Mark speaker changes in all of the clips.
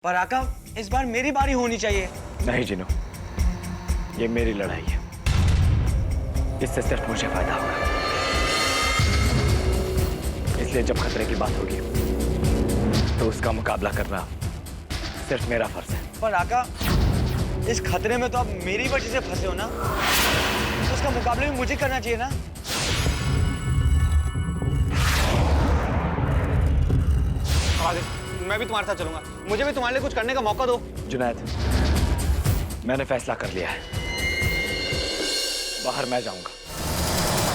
Speaker 1: पर आका, इस बार मेरी बारी होनी चाहिए।
Speaker 2: नहीं जिनो, ये मेरी लड़ाई है, इससे सिर्फ मुझे फायदा होगा। इसलिए जब खतरे की बात होगी तो उसका मुकाबला करना सिर्फ मेरा फर्ज है।
Speaker 1: पर आका, इस खतरे में तो आप मेरी वजह से फंसे हो ना, तो उसका मुकाबला भी मुझे करना चाहिए ना।
Speaker 3: मैं भी तुम्हारे साथ चलूंगा, मुझे भी तुम्हारे लिए कुछ करने का मौका दो।
Speaker 2: जुनैद, मैंने फैसला कर लिया है, बाहर मैं जाऊंगा।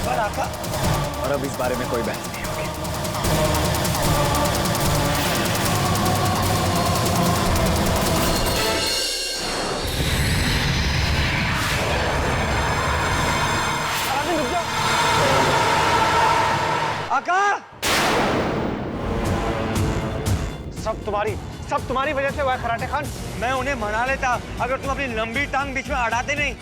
Speaker 1: पर आका,
Speaker 2: और अब इस बारे में कोई बहस नहीं होगी।
Speaker 1: रुक जाओ। आका,
Speaker 3: सब तुम्हारी वजह से हुआ है खराटे खान।
Speaker 1: मैं उन्हें मना लेता अगर तुम अपनी लंबी टांग बीच में अड़ाते नहीं।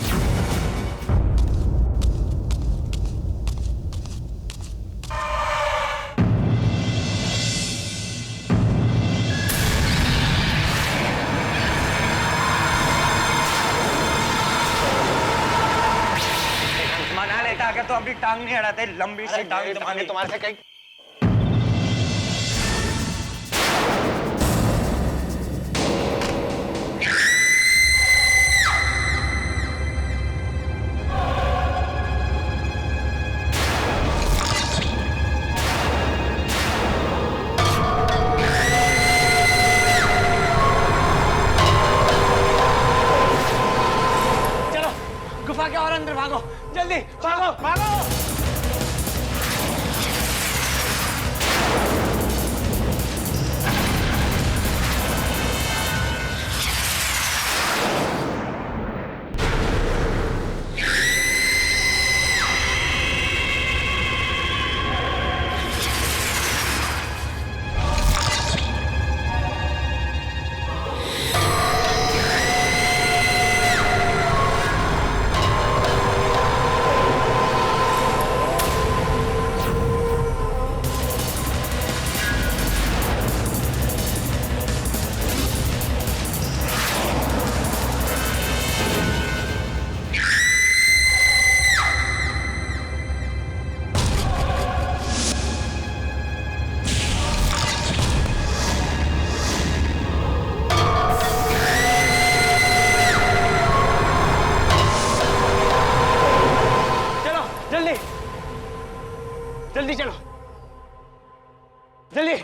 Speaker 1: मना लेता अगर तुम अपनी टांग नहीं अड़ाते, लंबी सी टांग
Speaker 3: तुम्हारे से कहीं।
Speaker 1: गुफा के और अंदर भागो, जल्दी भागो भागो। जल्दी चलो, जल्दी।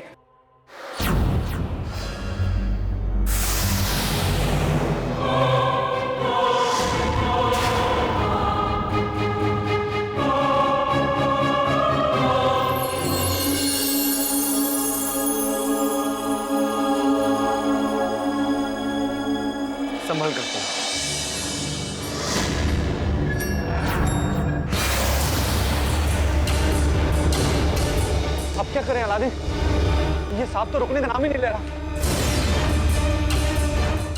Speaker 2: संभल करते हैं।
Speaker 3: अब क्या करें अलादीन? ये सांप तो रुकने का नाम ही नहीं ले रहा।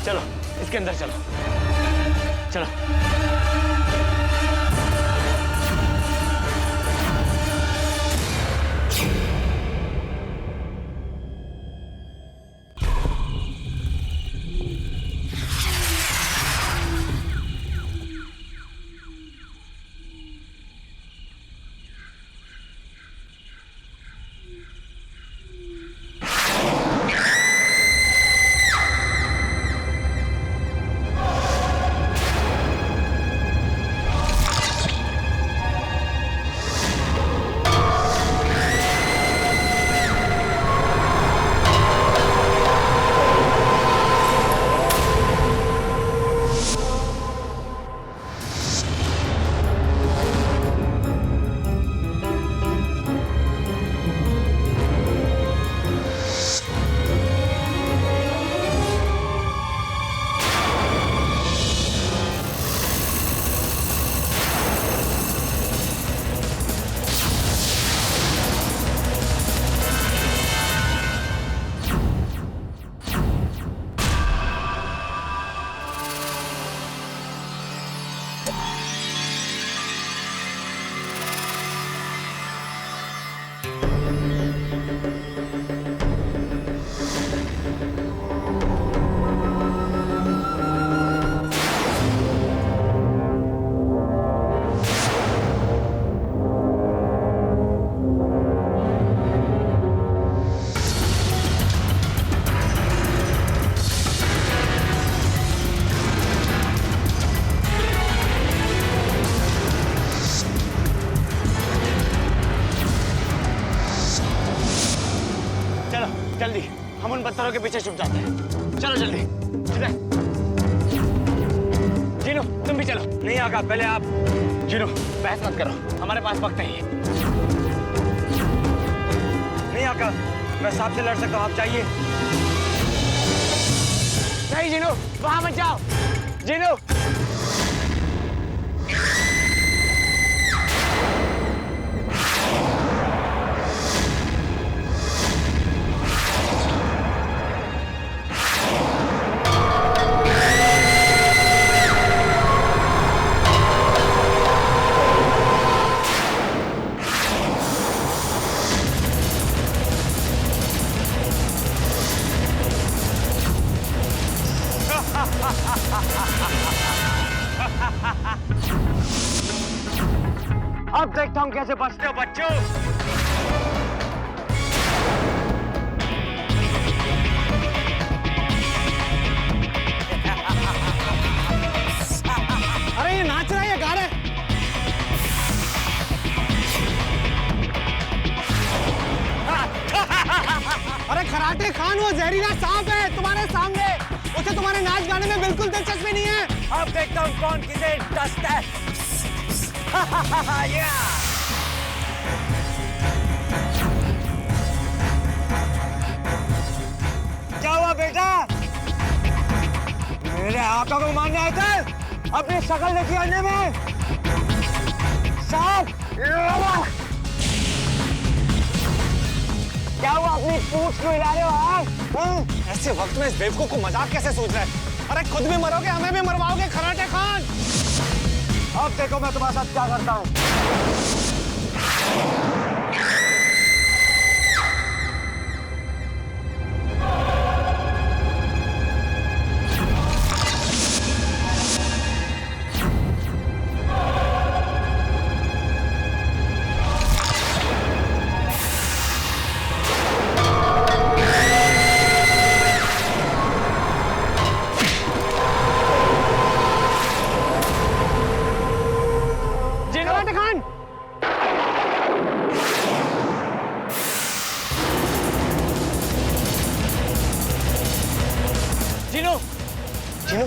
Speaker 1: चलो इसके अंदर चलो, चलो। पत्थरों के पीछे छुप जाते हैं। चलो जल्दी।
Speaker 2: जीनू तुम भी चलो।
Speaker 1: नहीं आका, पहले आप।
Speaker 2: जीनू बहस मत करो, हमारे पास वक्त नहीं है।
Speaker 1: नहीं आका, मैं सांप से लड़ सकता हूँ, आप चाहिए।
Speaker 2: नहीं जीनू, वहां मत जाओ। जीनू
Speaker 1: अब देखता हूँ कैसे बचते हो बच्चों।
Speaker 3: अरे ये नाच रहा है या गा रहा है? अरे खराटे खान वो जहरीला सांप है तुम्हारे सामने, उसे तुम्हारे नाच गाने में बिल्कुल दिलचस्पी नहीं है।
Speaker 1: अब देखता हूँ कौन किसे डसता है। क्या हुआ बेटा? मेरे आका को मारने आए थे? अपनी शक्ल देखी आने में सांप। क्या हुआ, अपनी पूंछ क्यों हिला रहे हो आप?
Speaker 3: ऐसे वक्त में इस बेवकूफ को मजाक कैसे सूझ रहा है? अरे खुद भी मरोगे, हमें भी मरवाओगे खराटे खान।
Speaker 1: अब देखो मैं तुम्हारे साथ क्या करता हूँ।
Speaker 2: जीनू
Speaker 1: जीनू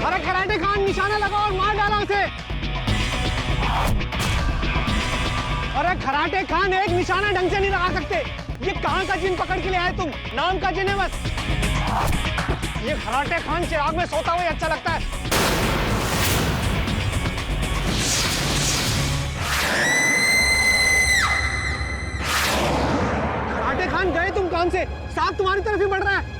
Speaker 3: अरे कराटे खान निशाना लगाओ और मार डाला उसे। अरे कराटे खान एक निशाना ढंग से नहीं लगा सकते। ये कहाँ का जिन पकड़ के ले आए तुम? नाम का जिन है बस। ये कराटे खान चिराग में सोता हुआ अच्छा लगता है। कराटे खान गए तुम काम से, सांप तुम्हारी तरफ ही बढ़ रहा है।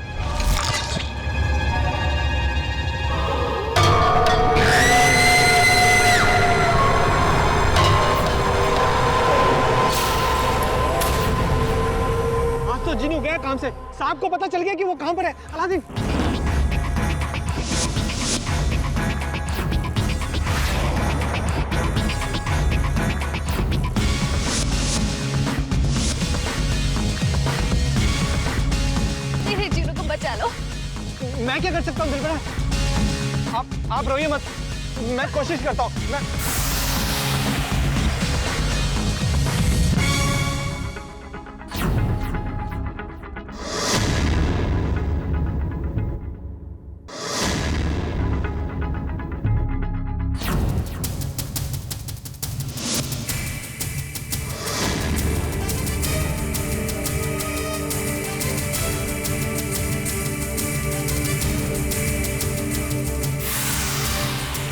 Speaker 3: जिन्हों गया काम से, सांप को पता चल गया कि वो कहां पर है। अलादीन
Speaker 4: मेरे जीनू को बचा लो।
Speaker 3: मैं क्या कर सकता हूँ दिलबरा? आप रोइए मत, मैं कोशिश करता हूँ। मैं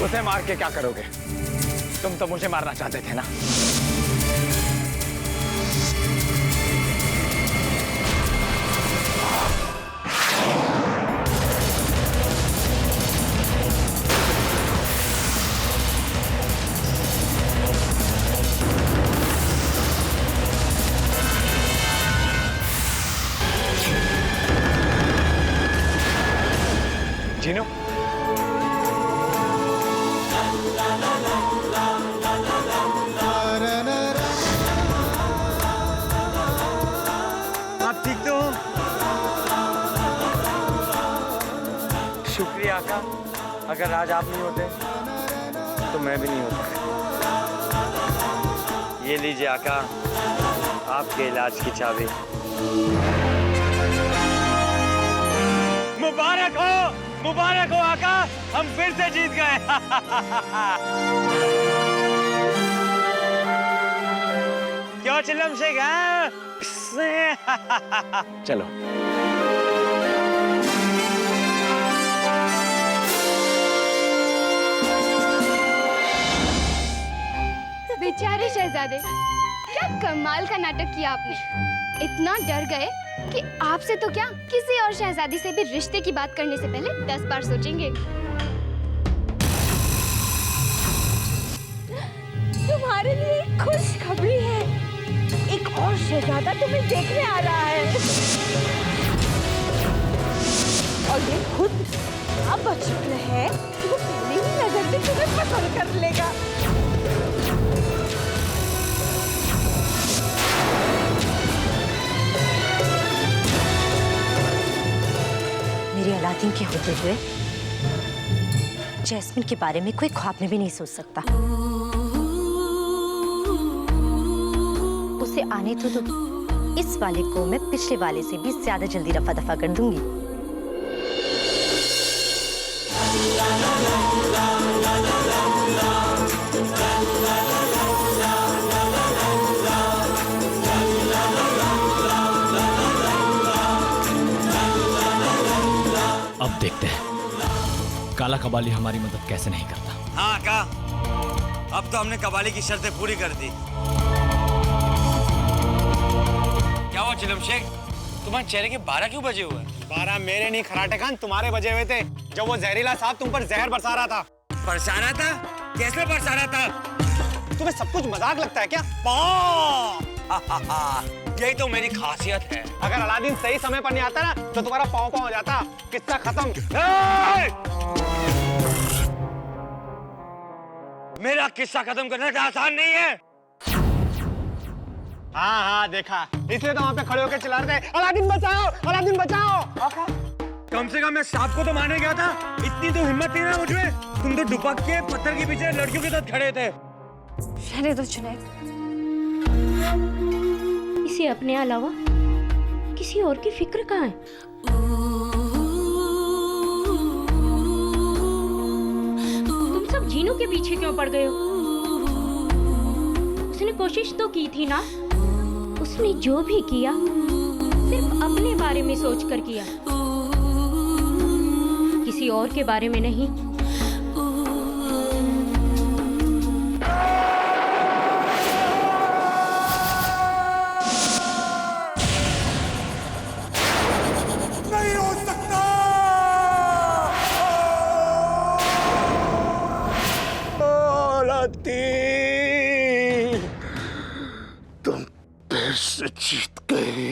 Speaker 2: उसे मार के क्या करोगे? तुम तो मुझे मारना चाहते थे ना? जीनू
Speaker 1: आका, अगर आज आप नहीं होते तो मैं भी नहीं होता। ये लीजिए आका, आपके इलाज की चाबी। मुबारक हो आका, हम फिर से जीत गए। क्यों चिल्लम शेख?
Speaker 2: चलो।
Speaker 4: बेचारे शहजादे, क्या कमाल का नाटक किया आपने। इतना डर गए कि आपसे तो क्या, किसी और शहजादी से भी रिश्ते की बात करने से पहले 10 बार सोचेंगे।
Speaker 5: तुम्हारे लिए एक खुशखबरी है। एक और शहजादा तुम्हें देखने आ रहा है और ये खुद अब बच है कि वो पहली ही नजर में तुम्हें पसंद कर लेगा।
Speaker 6: मेरे अलादीन के होते हुए जैस्मिन के बारे में कोई ख्वाब में भी नहीं सोच सकता। उसे आने तो इस वाले को मैं पिछले वाले से भी ज्यादा जल्दी रफा दफा कर दूंगी।
Speaker 7: अब देखते हैं काला कबाली हमारी मदद कैसे नहीं करता।
Speaker 1: हाँ का, अब तो हमने कबाली की शर्तें पूरी कर दी। क्या हुआ चिलम शेख, तुम्हारे चेहरे के 12 क्यों बजे हुए?
Speaker 3: 12 मेरे नहीं खराटे खान तुम्हारे बजे हुए थे, जब वो जहरीला साहब तुम पर जहर बरसा रहा था।
Speaker 1: बरसा रहा था? कैसे बरसा रहा था?
Speaker 3: तुम्हें सब कुछ मजाक लगता है क्या?
Speaker 1: यही तो मेरी खासियत है।
Speaker 3: अगर अलादीन सही समय पर नहीं आता ना तो तुम्हारा पाँव पाँव हो जाता। किस्सा खत्म।
Speaker 1: मेरा किस्सा खत्म करना तो आसान नहीं है।
Speaker 3: हाँ देखा, इसलिए तो वहाँ पे खड़े होकर चिल्ला रहे थे, अलादीन बचाओ, अलादीन बचाओ।
Speaker 1: कम से कम मैं सांप को तो मारने गया था, इतनी तो हिम्मत नहीं ना मुझे। तुम तो दुपक के पत्थर के पीछे लड़कियों के साथ खड़े थे।
Speaker 5: रहने दो जुनैद, इसे अपने अलावा किसी और की फिक्र कहाँ है? तुम सब जीनू के पीछे क्यों पड़ गए हो? उसने कोशिश तो की थी ना। उसने जो भी किया सिर्फ अपने बारे में सोचकर किया, किसी और के बारे में नहीं।
Speaker 3: नहीं हो सकता।
Speaker 8: तुम फिर से जीत गए।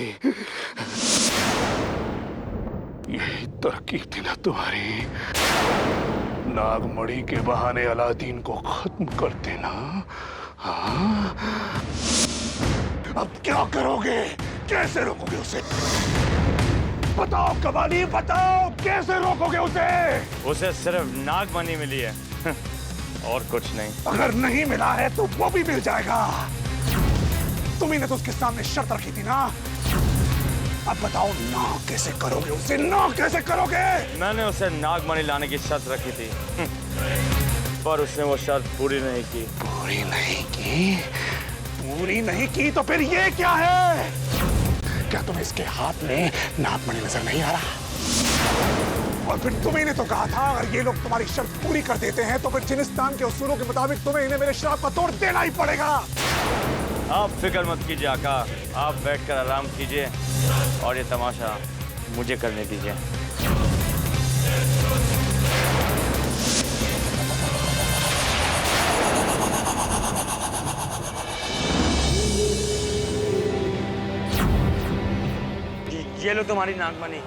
Speaker 8: यही तरकीब थी ना तुम्हारी, नागमणि के बहाने अलादीन को खत्म कर देना। हाँ? अब क्या करोगे? कैसे रोकोगे उसे? बताओ कबाली, बताओ कैसे रोकोगे उसे?
Speaker 1: उसे सिर्फ नागमणि मिली है और कुछ नहीं।
Speaker 8: अगर नहीं मिला है तो वो भी मिल जाएगा। तुम्ही ने तो उसके सामने शर्त रखी थी ना। अब बताओ ना कैसे करोगे उसे? ना कैसे करोगे?
Speaker 1: मैंने उसे नागमणि लाने की शर्त रखी थी पर उसने वो शर्त पूरी नहीं की।
Speaker 8: पूरी नहीं की? पूरी नहीं की तो फिर ये क्या है? क्या तुम्हें इसके हाथ में नागमणि नजर नहीं आ रहा? और फिर तुम्ही ने तो कहा था अगर ये लोग तुम्हारी शर्त पूरी कर देते हैं तो फिर जिनिस्तान के उसूलों के मुताबिक तुम्हें इन्हें मेरे श्राप का तोड़ देना ही पड़ेगा।
Speaker 1: आप फिक्र मत कीजिए आका, आप बैठकर आराम कीजिए और ये तमाशा मुझे करने दीजिए। ये लो तुम्हारी नागमणि।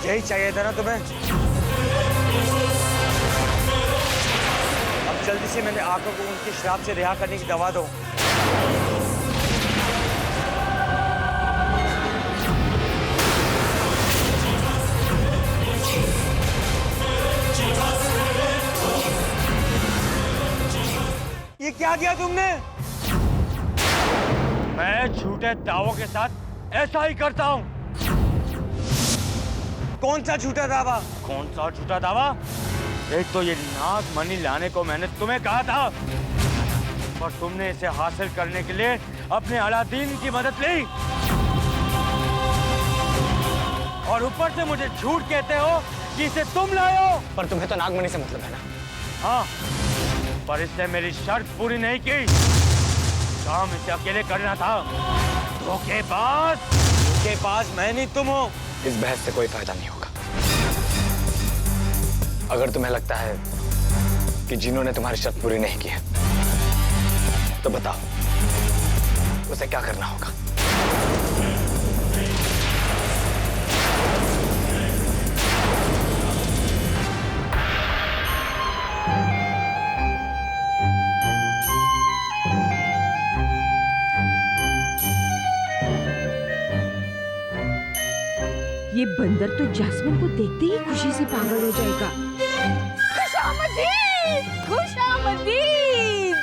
Speaker 1: यही चाहिए था ना तुम्हें? अब जल्दी से मेरे आंखों को उनके श्राप से रिहा करने की दवा दो। ये क्या किया तुमने? मैं झूठे दावों के साथ ऐसा ही करता हूँ। कौन सा झूठा दावा? कौन सा झूठा दावा? एक तो ये नागमणि लाने को मैंने तुम्हें कहा था, पर तुमने इसे हासिल करने के लिए अपने अलादीन की मदद ली, और ऊपर से मुझे झूठ कहते हो कि इसे तुम लाए हो।
Speaker 2: पर तुम्हें तो नागमणि से मतलब है ना?
Speaker 1: हाँ, पर इसने मेरी शर्त पूरी नहीं की। काम इसे अकेले करना था। धोखेबाज मैं नहीं, तुम हो।
Speaker 2: इस बहस से कोई फायदा नहीं होगा। अगर तुम्हें लगता है कि जिन्होंने तुम्हारी शर्त पूरी नहीं की है, तो बताओ उसे क्या करना होगा।
Speaker 5: ये बंदर तो जैस्मिन को देखते ही खुशी से पागल हो जाएगा। खुशामदीद! खुशामदीद!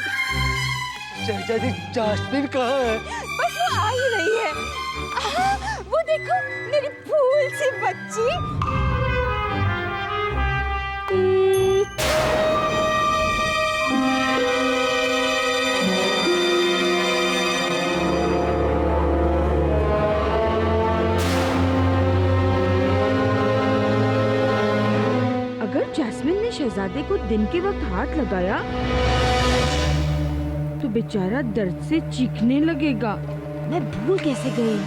Speaker 3: शहजादी जैस्मिन कहाँ है?
Speaker 5: बस वो आ ही रही है। वो देखो मेरी फूल सी बच्ची। अगर जैस्मिन ने शहजादे को दिन के वक्त हाथ लगाया तो बेचारा दर्द से चीखने लगेगा। मैं भूल कैसे गई?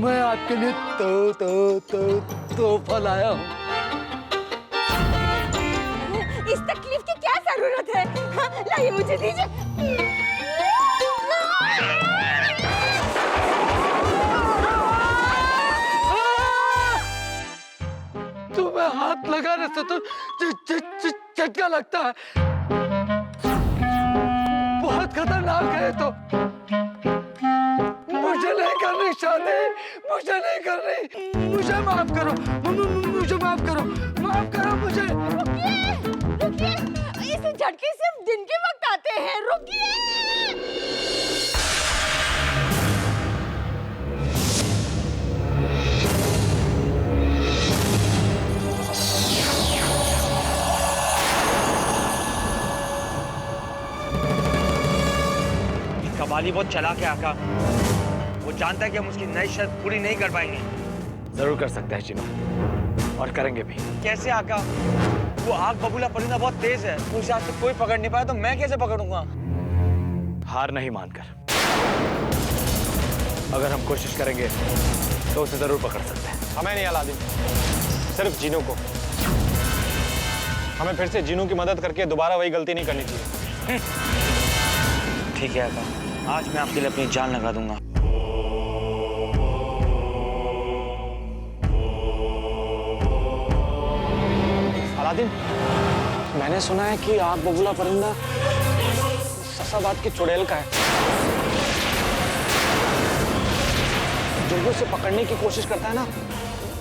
Speaker 3: मैं आपके लिए तोहफा लाया हूँ।
Speaker 5: इस तकलीफ की क्या जरूरत है? हाँ, लाइए मुझे दीजिए।
Speaker 3: तुम्हें हाथ लगाने से तो झटका लगता है। बहुत खतरनाक है तो। मुझे नहीं करनी शादी, मुझे नहीं करनी। मुझे माफ करो, मुझे माफ करो, माफ करो मुझे।
Speaker 5: रुकिए, इसे झटके सिर्फ दिन के वक्त आते हैं। रुकिए।
Speaker 1: कबाली बहुत चालाक है आका। वो जानता है कि हम उसकी नई शर्त पूरी नहीं कर पाएंगे।
Speaker 2: जरूर कर सकते हैं जिनो, और करेंगे भी।
Speaker 1: कैसे आका? वो आग बबूला परिंदा बहुत तेज है। उसे आज तक कोई पकड़ नहीं पाया, तो मैं कैसे पकड़ूंगा?
Speaker 2: हार नहीं मानकर। अगर हम कोशिश करेंगे तो उसे जरूर पकड़ सकते हैं।
Speaker 9: हमें नहीं अलादीन, सिर्फ जिनो को। हमें फिर से जिनो की मदद करके दोबारा वही गलती नहीं करनी चाहिए।
Speaker 1: ठीक है आका, आज मैं आपके लिए अपनी जान लगा दूंगा।
Speaker 9: अलादीन, मैंने सुना है कि आग बबूला परिंदा ससाबाद की चुड़ैल का है। जो भी उसे पकड़ने की कोशिश करता है ना,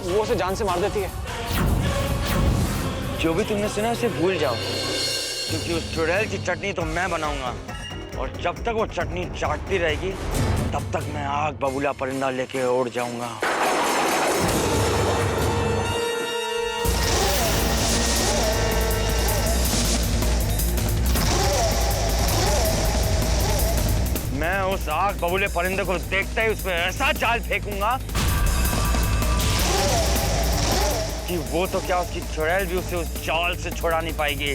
Speaker 9: वो उसे जान से मार देती है।
Speaker 1: जो भी तुमने सुना उसे भूल जाओ, क्योंकि उस चुड़ैल की चटनी तो मैं बनाऊंगा, और जब तक वो चटनी चाटती रहेगी तब तक मैं आग बबूला परिंदा लेके उड़ जाऊंगा। मैं उस आग बबूले परिंदे को देखते ही उस पर ऐसा जाल फेंकूंगा कि वो तो क्या, उसकी चुड़ैल भी उसे उस जाल से छुड़ा नहीं पाएगी।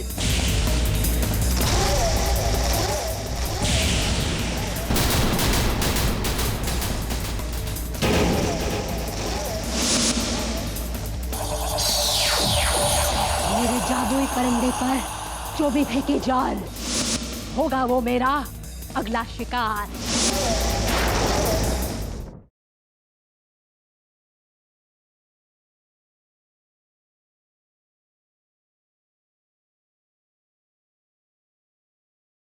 Speaker 5: मेरे जादुई परिंदे पर जो भी फेंके जाल, होगा वो मेरा अगला शिकार।